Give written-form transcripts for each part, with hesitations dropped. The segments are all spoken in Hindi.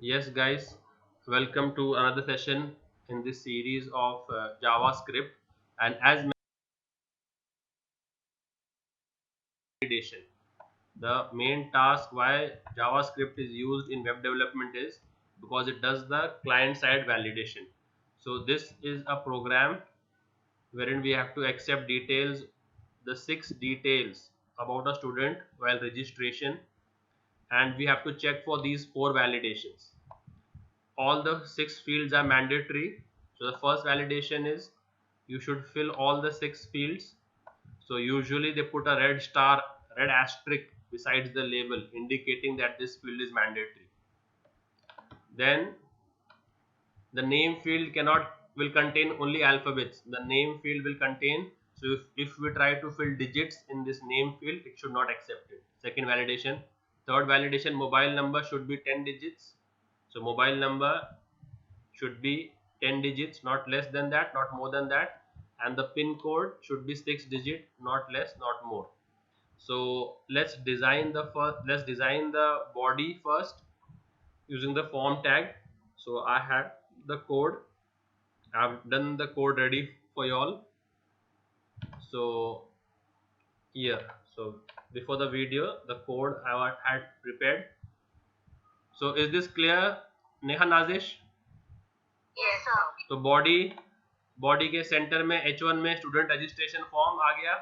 Yes, guys, welcome to another session in this series of JavaScript. And as validation, the main task why JavaScript is used in web development is because it does the client side validation. So, this is a program wherein we have to accept details, the 6 details about a student while registration, and we have to check for these 4 validations. All the 6 fields are mandatory. So the first validation is you should fill all the 6 fields. So usually they put a red star, red asterisk besides the label indicating that this field is mandatory. Then the name field cannot will contain only alphabets. The name field will contain, so if we try to fill digits in this name field, it should not accept it. Second validation. Third validation, mobile number should be 10 digits. So mobile number should be 10 digits, not less than that, not more than that, and the pin code should be 6 digit, not less, not more. So let's design the body first using the form tag. So I have the code, I've done the code ready for you all. So here, so before the video, the code I had prepared. So is this clear, Neha, Nazish? Yes, sir. तो बॉडी के सेंटर में H1 में स्टूडेंट रजिस्ट्रेशन फॉर्म आ गया,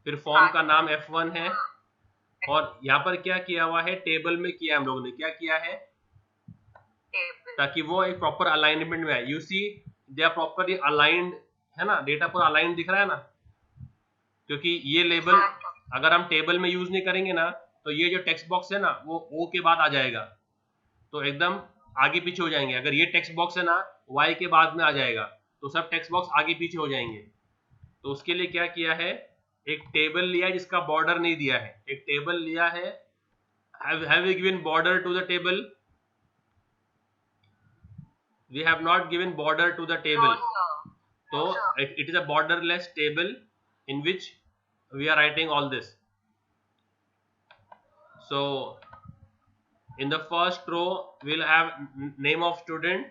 फिर फॉर्म का नाम F1 है, और यहाँ पर क्या किया हुआ है, टेबल में किया, हम लोगों ने क्या किया है ताकि वो एक प्रॉपर अलाइनमेंट में आए. You see they are properly aligned, है ना, डेटा पूरा अलाइंड दिख रहा है ना, क्योंकि ये लेबल अगर हम टेबल में यूज नहीं करेंगे ना तो ये जो टेक्स्ट बॉक्स है ना वो ओ के बाद आ जाएगा, तो एकदम आगे पीछे हो जाएंगे. अगर ये टेक्स्ट बॉक्स है ना वाई के बाद में आ जाएगा तो सब टेक्स्ट बॉक्स आगे पीछे हो जाएंगे. तो उसके लिए क्या किया है, एक टेबल लिया है जिसका बॉर्डर नहीं दिया है, एक टेबल लिया है. have we given border to the table? We have not given border to the table. So it is a borderless table in which we are writing all this. So in the first row we'll have name of student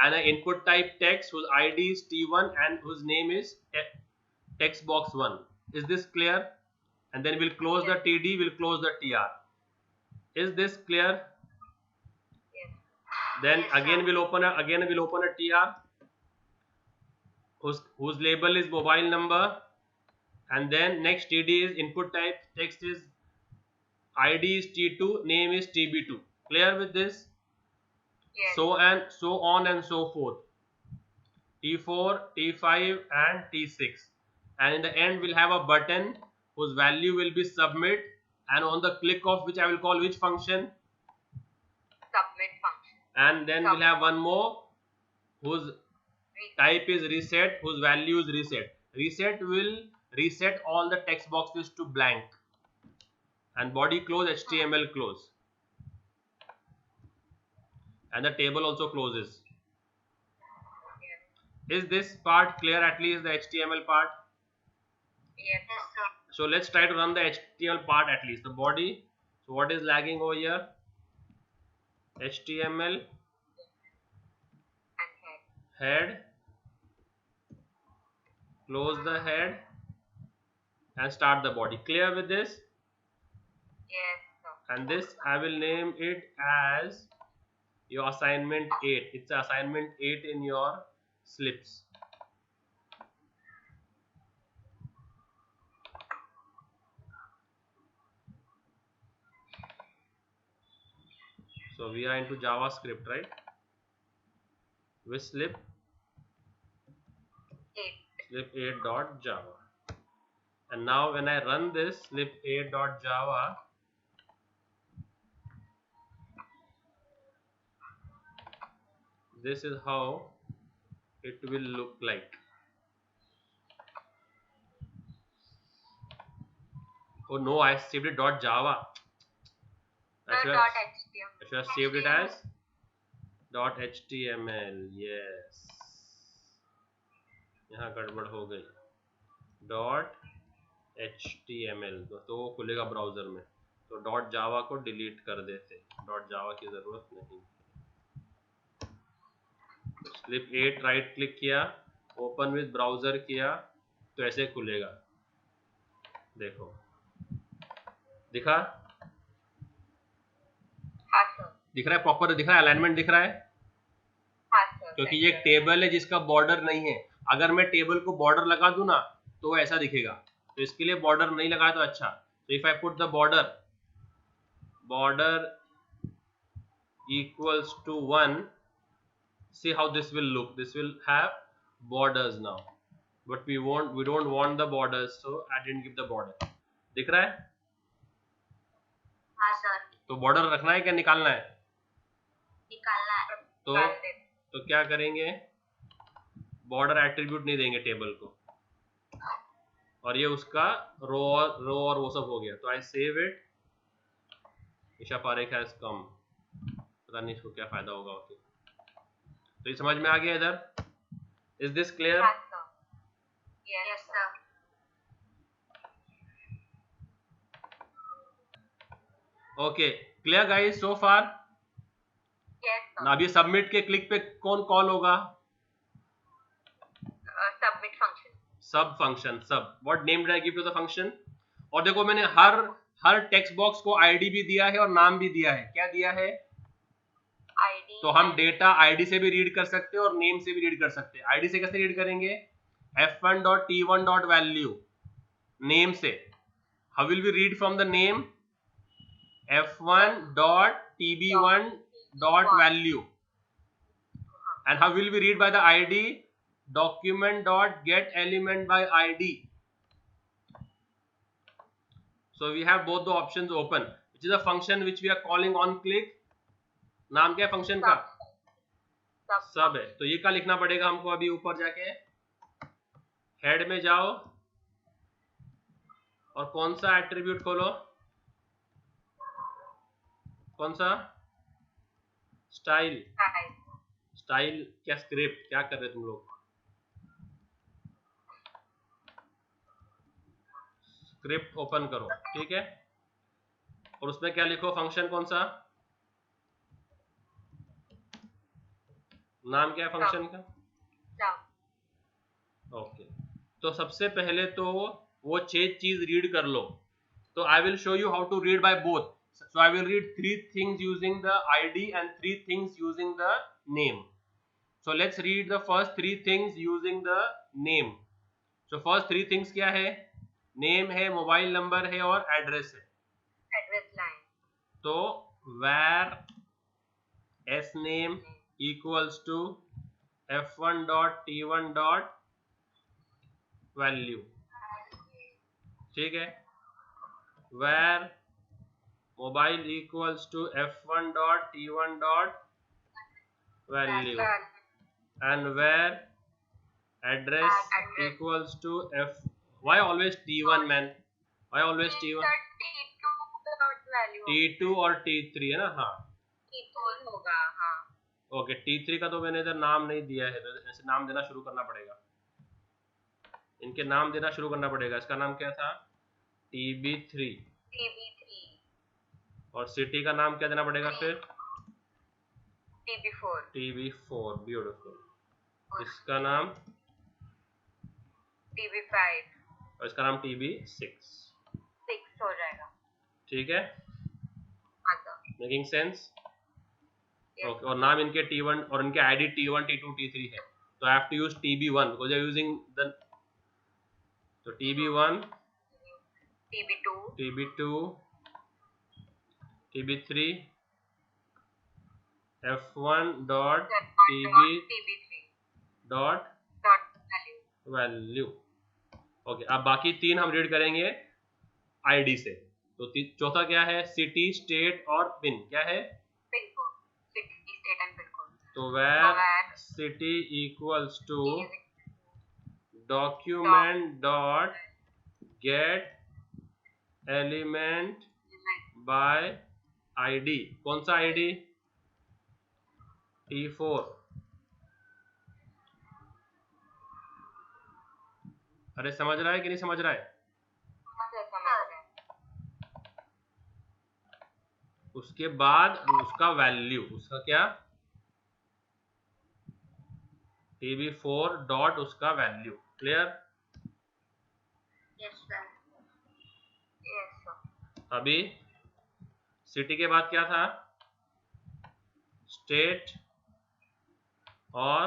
and an input type text whose id is t1 and whose name is text box 1. Is this clear? And then we'll close the td, we'll close the tr. Is this clear? Then again we'll open a tr whose label is mobile number, and then next td is input type text is id is t2, name is tb2. Clear with this? Yes. So on and so forth, t4, t5 and t6, and in the end we'll have a button whose value will be submit, and on the click of which I will call which function? Submit function. And then we'll have one more whose type is reset, whose value is reset. Reset will reset all the text boxes to blank, and body close, html close, and the table also closes. Is this part clear, at least the html part? Yes, sir. So let's try to run the html part, at least the body. So what is lagging over here? html head, close the head and start the body. Clear with this? Yes, sir. And this I will name it as your assignment 8. It's assignment 8 in your slips. So we are into JavaScript, right? With slip 8.java. And now when I run this slip 8.java, this is how it will look like. Oh no, I saved it .java. I should have saved it as .html. Yes, यहाँ गड़बड़ हो गई. .html तो वो खुलेगा ब्राउजर में. तो डॉट जावा को डिलीट कर देते, डॉट जावा की जरूरत नहीं। स्लिप 8 राइट क्लिक किया, ओपन विद ब्राउजर किया तो ऐसे खुलेगा, देखो दिखा, हाँ सर, दिख रहा है प्रॉपर, दिख रहा है अलाइनमेंट दिख रहा है, हाँ सर, क्योंकि ये एक टेबल है जिसका बॉर्डर नहीं है। अगर मैं टेबल को बॉर्डर लगा दूं ना तो वो ऐसा दिखेगा, तो इसके लिए बॉर्डर नहीं लगाया तो अच्छा। तो if I put the border equals to 1, see how this will look, this will have borders now, but we don't want the borders, so I didn't give the border। दिख रहा है? हाँ सर, तो बॉर्डर रखना है क्या निकालना है? निकालना है, तो क्या करेंगे, बॉर्डर एट्रीब्यूट नहीं देंगे टेबल को, और ये उसका रो और वो सब हो गया। तो I save it, Esha Parekh has come, पता नहीं इसको क्या फायदा होगा उसके। तो ये समझ में आ गया इधर? Is this clear? हाँ sir, yes sir, okay, clear guys so far? Yes sir, अभी सबमिट के क्लिक पे कौन कॉल होगा? Submit function, sub function, sub what name did I give to the function. और देखो मैंने हर टेक्स्ट बॉक्स को आईडी भी दिया है और नाम भी दिया है। क्या दिया है? आईडी। तो हम डेटा आईडी से भी रीड कर सकते हैं और नेम से भी रीड कर सकते हैं। आईडी से कैसे रीड करेंगे? f1.t1.value, नेम से how will we read from the name? f1.tb1.value, and how will we read by the id? document.getElement by id. So we have both the options open, which is a function which we are calling on click. नाम क्या है फंक्शन का? सब है। तो ये क्या लिखना पड़ेगा हमको? अभी ऊपर जाके हेड में जाओ और कौन सा एट्रीब्यूट खोलो, कौन सा? स्टाइल। स्टाइल क्या स्क्रिप्ट, क्या कर रहे तुम लोग? स्क्रिप्ट ओपन करो, ठीक है, और उसमें क्या लिखो? फंक्शन कौन सा? नाम क्या है फंक्शन का? ओके, तो सबसे पहले तो वो 6 चीज रीड कर लो। तो I will show you how to read by both. So I will read 3 things using the ID and 3 things using the name. So let's read the first 3 things using the name. So first 3 things क्या है? नेम है, मोबाइल नंबर है और एड्रेस है। Address line. तो where s name equals to f1.t1.value, ठीक है, where mobile equals to f1.t1.value, and where address equals to f, why always t1 man, why always t1? t2 और t3 है ना? हाँ t2 होगा, हाँ। ओके, t3 का तो मैंने इधर नाम नहीं दिया है, तो ऐसे नाम देना शुरू करना पड़ेगा, इनके नाम देना शुरू करना पड़ेगा। इसका नाम क्या था? tb3। और सिटी का नाम क्या देना पड़ेगा फिर? tb4, beautiful. इसका नाम tb5 और इसका नाम tb6 हो जाएगा, ठीक है, मेकिंग सेंस? Yes. ओके, और नाम इनके t1 और इनके आईडी t1 t2 t3 है, तो I have to use tb1 because I am using the, तो tb1 tb2 tb3 f1.tb.value। Okay, अब बाकी 3 हम रीड करेंगे आईडी से। तो चौथा क्या है? सिटी, स्टेट और पिन। क्या है? तो where city equals to document.getElement by id। कौन सा आईडी? t4। अरे समझ रहा है कि नहीं समझ रहा है? उसके बाद उसका वैल्यू, उसका क्या, TB4 डॉट उसका value. Clear? Yes sir. Yes sir. अभी सिटी के बाद क्या था, स्टेट और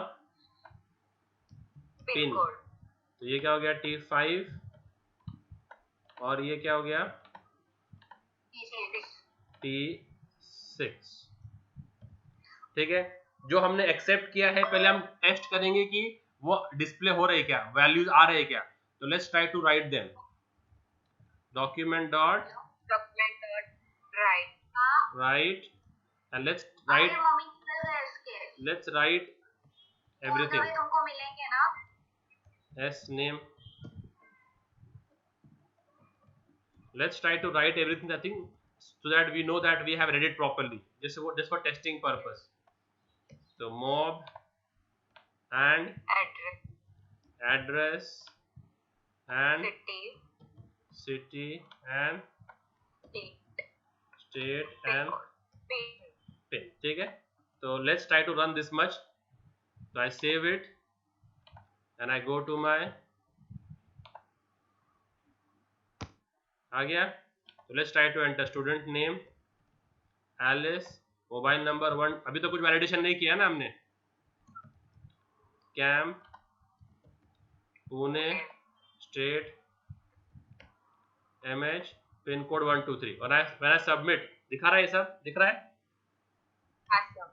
पिन पिन। कोड। तो ये क्या हो गया, T5 और ये क्या हो गया, T6। ठीक है, जो हमने एक्सेप्ट किया है पहले हम टेस्ट करेंगे कि वो डिस्प्ले हो रहे क्या, वैल्यूज आ रहे क्या। तो let's try to write them. Document dot document dot write. Write and let's अरे राइट, मम्मी किधर है इसके? Let's write everything. तुमको मिलेंगे ना? S name, let's try to write everything, I think, so that we know that we have read it properly, just for testing purpose. So mob and address, address and city, city and state, state pin and code, pin. pin। ठीक है, तो let's try to run this much। so I save it and I go to my, आ गया। तो let's try to enter student name Alice, mobile number 1, अभी तो कुछ वैलिडेशन नहीं किया ना हमने। कैम Pune, state MH, pin code 123 और मैंने सबमिट, दिखा रहा है, ये सब दिख रहा है, हाँ सर।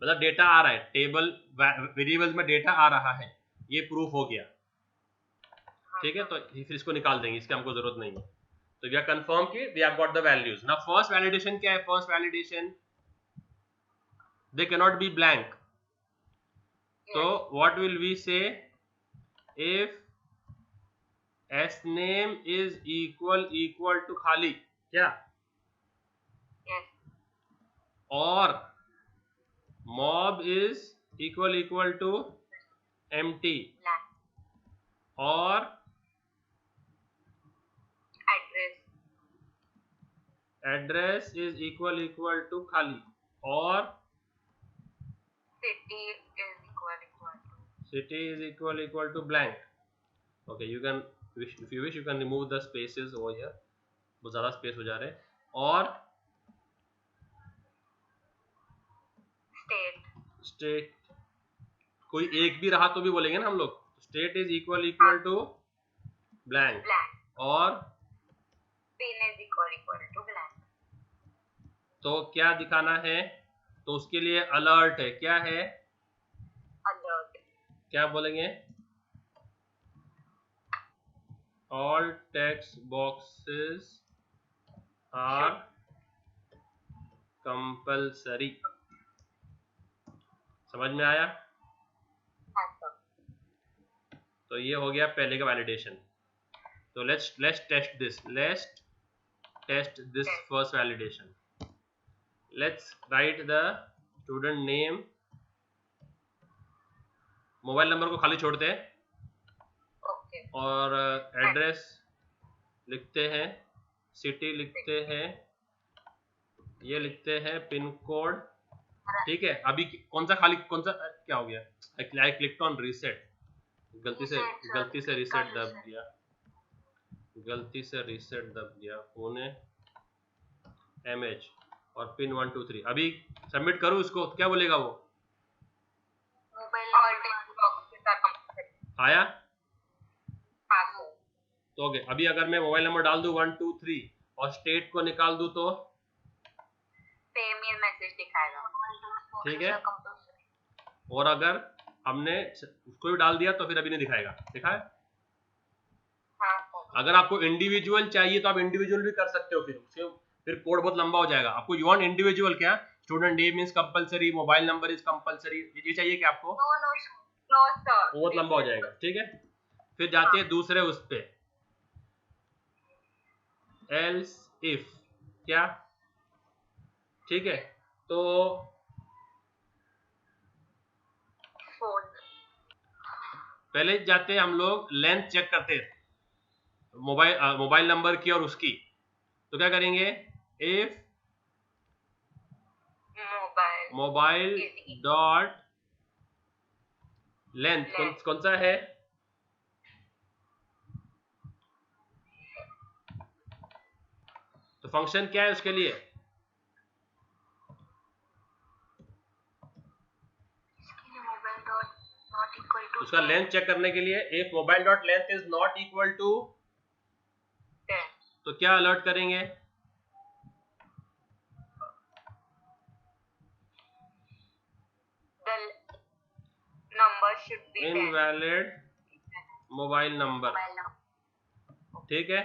मतलब डेटा आ रहा है, टेबल वेरिएबल्स में डेटा आ रहा है, ये प्रूफ हो गया। ठीक है, तो फिर इसको निकाल देंगे, इसकी हमको जरूरत नहीं है। तो वी आर कंफर्म कि we have got the values. Now first validation क्या है, first validation they can not be blank. तो what will we say, if S name is equal to खाली, क्या, यस, और mob is equal to empty, और address, address is equal to खाली, और city is equal city is equal to blank। okay, you can wish, if you wish you can remove the spaces over here, बहुत ज़्यादा स्पेस हो जा रहे हैं। और स्टेट, स्टेट कोई एक भी रहा तो भी बोलेंगे ना हम लोग, state is equal to blank, blank, और pin is equal to blank. तो क्या दिखाना है, तो उसके लिए अलर्ट है, क्या है, अलर्ट, क्या बोलेंगे, all text boxes are compulsory। समझ में आया? हाँ सर। तो ये हो गया पहले का वैलिडेशन। तो let's test this first validation। let's write the student name, mobile number को खाली छोड़ते हैं, ओके, और एड्रेस लिखते हैं, सिटी लिखते हैं, ये लिखते हैं पिन कोड। ठीक है, अभी कौन सा खाली, कौन सा क्या हो गया, आई क्लिक्ड ऑन रीसेट, गलती से रीसेट दब दिया, पुणे MH और पिन 123। अभी सबमिट करूँ इसको, क्या बोलेगा वो, mobile all text boxes are complete. आया? हाँ सर। तो ओके, अभी अगर मैं मोबाइल नंबर डाल दूं 123 और स्टेट को निकाल दूं तो सेम ये मैसेज दिखाएगा। ठीक है, और अगर हमने उसको भी डाल दिया तो फिर अभी नहीं दिखाएगा, दिखा है? हाँ सर। अगर आपको इंडिविजुअल चाहिए तो आप इंडिविजुअल भी कर सकते हो, फिर कोड बहुत लंबा हो जाएगा। आपको यू वांट इंडिविजुअल, क्या student name is compulsory, mobile number is compulsory, ये चाहिए क्या आपको? नो सर, बहुत लंबा हो जाएगा। ठीक है, फिर जाते हैं दूसरे उस पे, एल्स इफ, क्या, ठीक है, तो फोन, पहले जाते हैं हम लोग लेंथ चेक करते हैं मोबाइल नंबर की और उसकी। तो क्या करेंगे, इफ मोबाइल डॉट लेंथ कौन सा है? तो फंक्शन क्या है उसके लिए? Mobile dot not equal to उसका लेंथ चेक करने के लिए if mobile dot length is not equal to, 10, तो क्या अलर्ट करेंगे? the number should be 10. Invalid mobile number, mobile number ठीक है।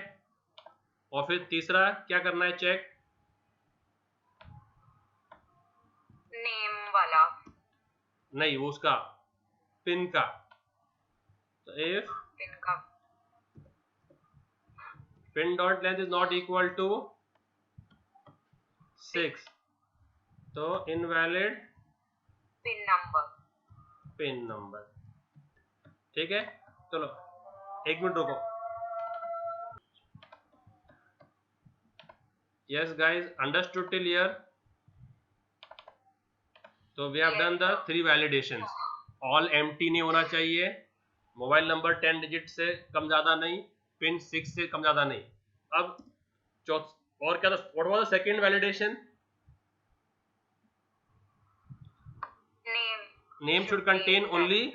और फिर तीसरा क्या करना है चेक? नेम वाला, नहीं, वो उसका पिन का। तो इफ पिन का pin dot length is not equal to 6, तो इनवैलिड पिन नंबर, ठीक है। चलो 1 मिनट रुको। Yes guys, understood till here? तो we have done the 3 validations. All empty नहीं होना चाहिए, मोबाइल नंबर 10 डिजिट से कम ज्यादा नहीं, पिन 6 से कम ज्यादा नहीं। अब और क्या था? What was the second validation? Name should contain only.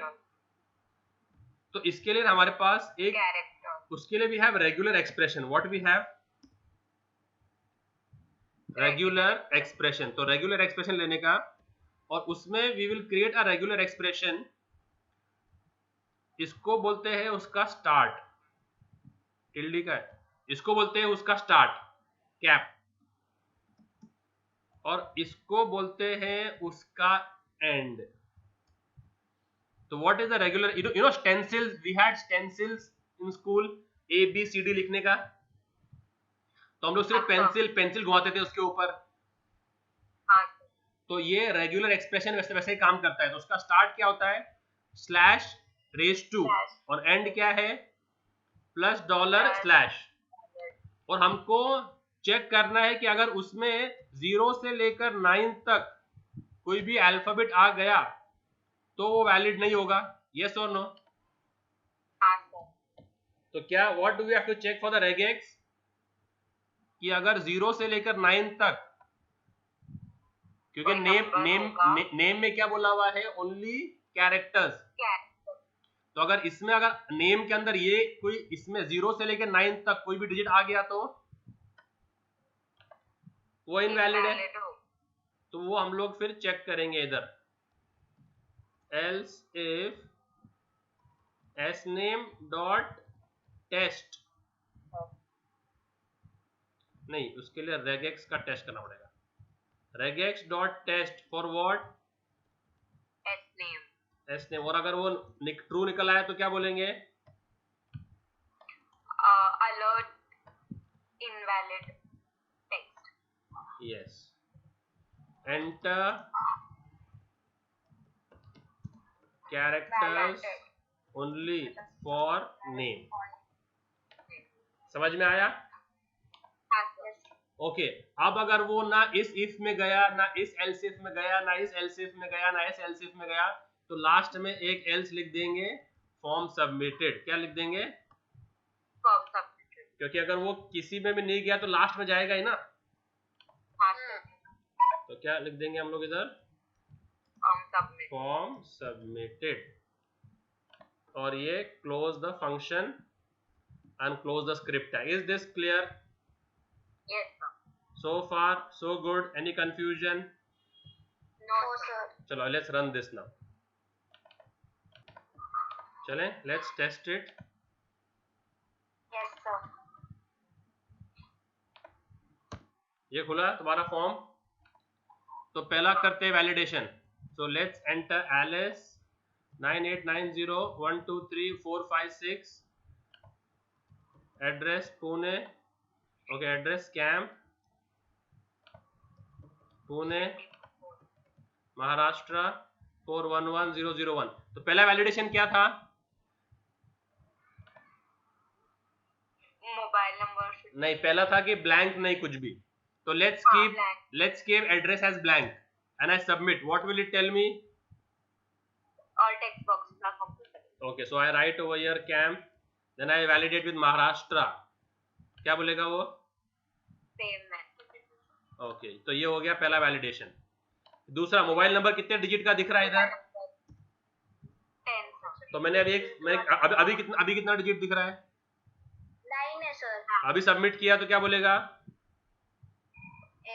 तो इसके लिए हमारे पास एक कैरेक्टर, उसके लिए we have regular expression. What we have? Regular expression. तो रेगुलर एक्सप्रेशन लेने का, और उसमें we will create a regular expression. इसको बोलते हैं उसका स्टार्ट, टिल्डी का है, इसको बोलते हैं उसका स्टार्ट कैप, और इसको बोलते हैं उसका एंड। तो what is the regular, you know stencils, we had stencils in school, A B C D लिखने का। तो हम लोग सिर्फ पेंसिल घुमाते थे उसके ऊपर। तो ये रेगुलर एक्सप्रेशन वैसे वैसे ही काम करता है। तो उसका स्टार्ट क्या होता है? स्लैश रेज टू, और एंड क्या है? Plus dollar slash. और हमको चेक करना है कि अगर उसमें 0 से लेकर 9 तक कोई भी अल्फाबेट आ गया तो वो वैलिड नहीं होगा। यस और नो? तो क्या what do we have to check for the regex? कि अगर 0 से लेकर 9 तक, क्योंकि नेम में क्या बोला हुआ है? Only characters. तो अगर इसमें, अगर नेम के अंदर ये कोई, इसमें 0 से लेकर 9 तक कोई भी डिजिट आ गया तो वो इनवैलिड है। तो वो हम लोग फिर चेक करेंगे इधर। Else if sname dot test, नहीं, उसके लिए regex का टेस्ट करना पड़ेगा। regex dot test for what? sname। और अगर वो ट्रू निकल आया तो क्या बोलेंगे? Alert invalid text. Yes. Enter characters only for name. समझ में आया? ओके। अब अगर वो ना इस इफ में गया, ना इस एल्स इफ में गया, ना इस एल्स इफ में गया, ना इस एल्स इफ में गया, तो लास्ट में एक एल्स लिख देंगे, फॉर्म सबमिटेड। क्या लिख देंगे? Form submitted. क्योंकि अगर वो किसी में भी नहीं गया तो लास्ट में जाएगा ही ना। तो क्या लिख देंगे हम लोग इधर? Form submitted. और ये close the function and close the script tag. Is this clear? Yes, sir. So far so good. Any confusion? No, sir. चलो let's run this now. चलें, let's test it. Yes, sir. ये खुला तुम्हारा फॉर्म। तो पहला करते हैं validation. So let's enter Alice 9890123456, address Pune, okay, address camp Pune Maharashtra 411001। तो पहला वैलिडेशन क्या था? मोबाइल नंबर नहीं, पहला था कि ब्लैंक नहीं कुछ भी। तो let's keep address as blank. and I submit, what will it tell me? All text boxes are completed. Okay, so I write over here camp, then I validate with Maharashtra. क्या बोलेगा वो? Same message. ओके, तो ये हो गया पहला वैलिडेशन. दूसरा, मोबाइल नंबर कितने डिजिट का दिख रहा है इधर? 10 sir. तो मैंने अभी कितना डिजिट दिख रहा है? 9 है sir. अभी सबमिट किया तो क्या बोलेगा?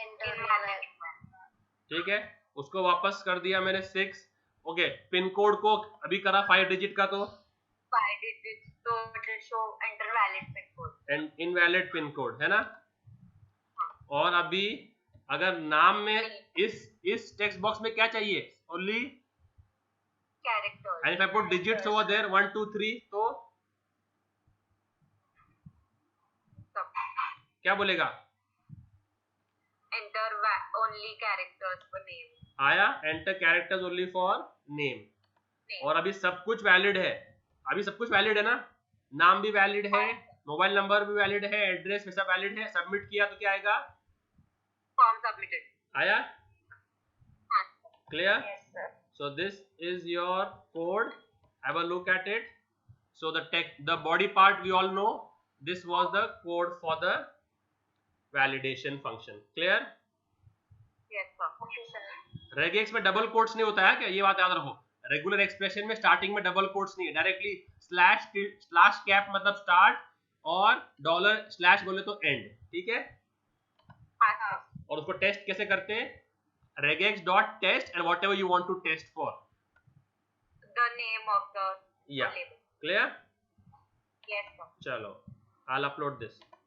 Invalid. ठीक है, उसको वापस कर दिया मैंने 6. ओके, पिन कोड को अभी करा 5 डिजिट का, तो 5 digits, so it will show enter valid pin code. And invalid pin code है ना. और अभी अगर नाम में इस टेक्स्ट बॉक्स में क्या चाहिए? Only Characters. And if I put digits over there 1 2 3, तो क्या बोलेगा? Enter only characters for name. आया, enter characters only for name. और अभी सब कुछ वैलिड है. अभी सब कुछ वैलिड है ना. नाम भी वैलिड है, मोबाइल नंबर भी वैलिड है, एड्रेस भी सब वैलिड है. सबमिट किया तो क्या आएगा? Form submitted. आया? Clear? Yes sir. So this is your code. Have a look at it. So the body part we all know. This was the code for the validation function. Clear? Yes sir. Okay sir. Regex में डबल कोट्स नहीं होता है क्या? ये बात याद रखो. रेगुलर एक्सप्रेशन में स्टार्टिंग में डबल कोट्स नहीं है, डायरेक्टली स्लैश कैप मतलब स्टार्ट, और डॉलर स्लैश बोले तो एंड. ठीक है. और उसको टेस्ट कैसे करते हैं? regex dot test and whatever you want to test for. The name of the Yeah. label. Clear? Yes sir. चलो, I'll upload this.